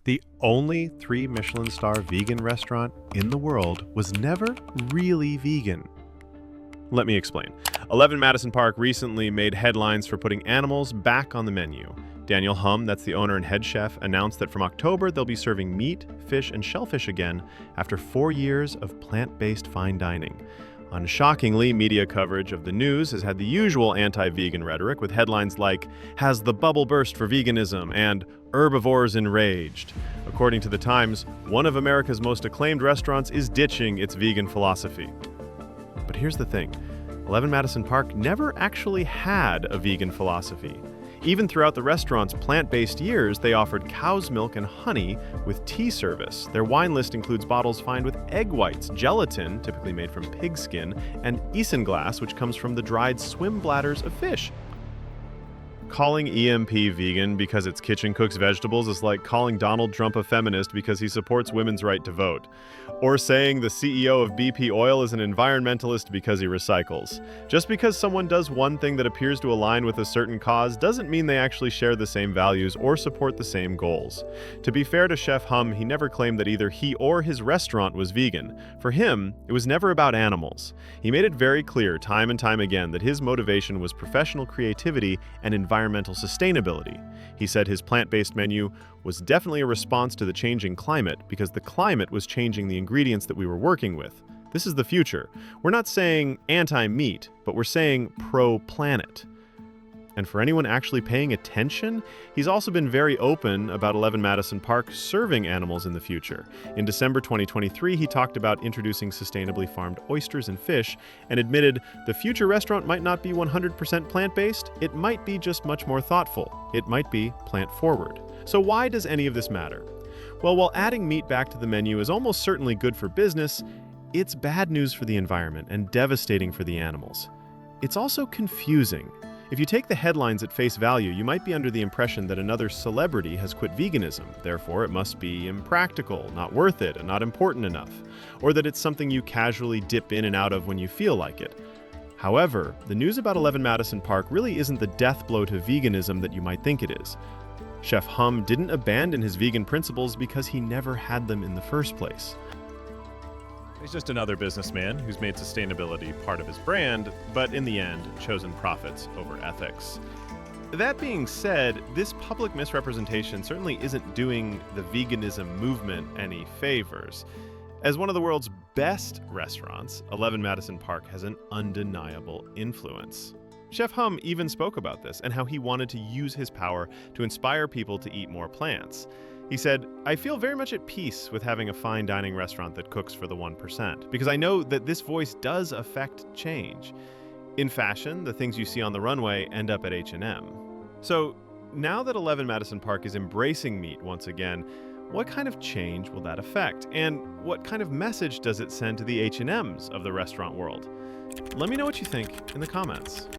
The only three Michelin star vegan restaurant in the world was never really vegan. Let me explain. 11 Madison Park recently made headlines for putting animals back on the menu. Daniel Humm, that's the owner and head chef, announced that from October they'll be serving meat, fish, and shellfish again after 4 years of plant-based fine dining. Unshockingly, media coverage of the news has had the usual anti-vegan rhetoric with headlines like, "Has the bubble burst for veganism?" and "Herbivores enraged." According to The Times, one of America's most acclaimed restaurants is ditching its vegan philosophy. But here's the thing, 11 Madison Park never actually had a vegan philosophy. Even throughout the restaurant's plant-based years, they offered cow's milk and honey with tea service. Their wine list includes bottles fined with egg whites, gelatin, typically made from pig skin, and isinglass, which comes from the dried swim bladders of fish. Calling EMP vegan because its kitchen cooks vegetables is like calling Donald Trump a feminist because he supports women's right to vote. Or saying the CEO of BP Oil is an environmentalist because he recycles. Just because someone does one thing that appears to align with a certain cause doesn't mean they actually share the same values or support the same goals. To be fair to Chef Humm, he never claimed that either he or his restaurant was vegan. For him, it was never about animals. He made it very clear time and time again that his motivation was professional creativity and environmental sustainability. He said his plant-based menu was definitely a response to the changing climate because the climate was changing the ingredients that we were working with. This is the future. We're not saying anti-meat, but we're saying pro-planet. And for anyone actually paying attention, he's also been very open about 11 Madison Park serving animals in the future. In December 2023, he talked about introducing sustainably farmed oysters and fish and admitted the future restaurant might not be 100% plant-based, it might be just much more thoughtful. It might be plant-forward. So why does any of this matter? Well, while adding meat back to the menu is almost certainly good for business, it's bad news for the environment and devastating for the animals. It's also confusing. If you take the headlines at face value, you might be under the impression that another celebrity has quit veganism, therefore it must be impractical, not worth it, and not important enough, or that it's something you casually dip in and out of when you feel like it. However, the news about 11 Madison Park really isn't the death blow to veganism that you might think it is. Chef Humm didn't abandon his vegan principles because he never had them in the first place. He's just another businessman who's made sustainability part of his brand, but in the end, chosen profits over ethics. That being said, this public misrepresentation certainly isn't doing the veganism movement any favors. As one of the world's best restaurants, 11 Madison Park has an undeniable influence. Chef Humm even spoke about this and how he wanted to use his power to inspire people to eat more plants. He said, "I feel very much at peace with having a fine dining restaurant that cooks for the 1%, because I know that this voice does affect change. In fashion, the things you see on the runway end up at H&M. So now that 11 Madison Park is embracing meat once again, what kind of change will that affect? And what kind of message does it send to the H&Ms of the restaurant world? Let me know what you think in the comments.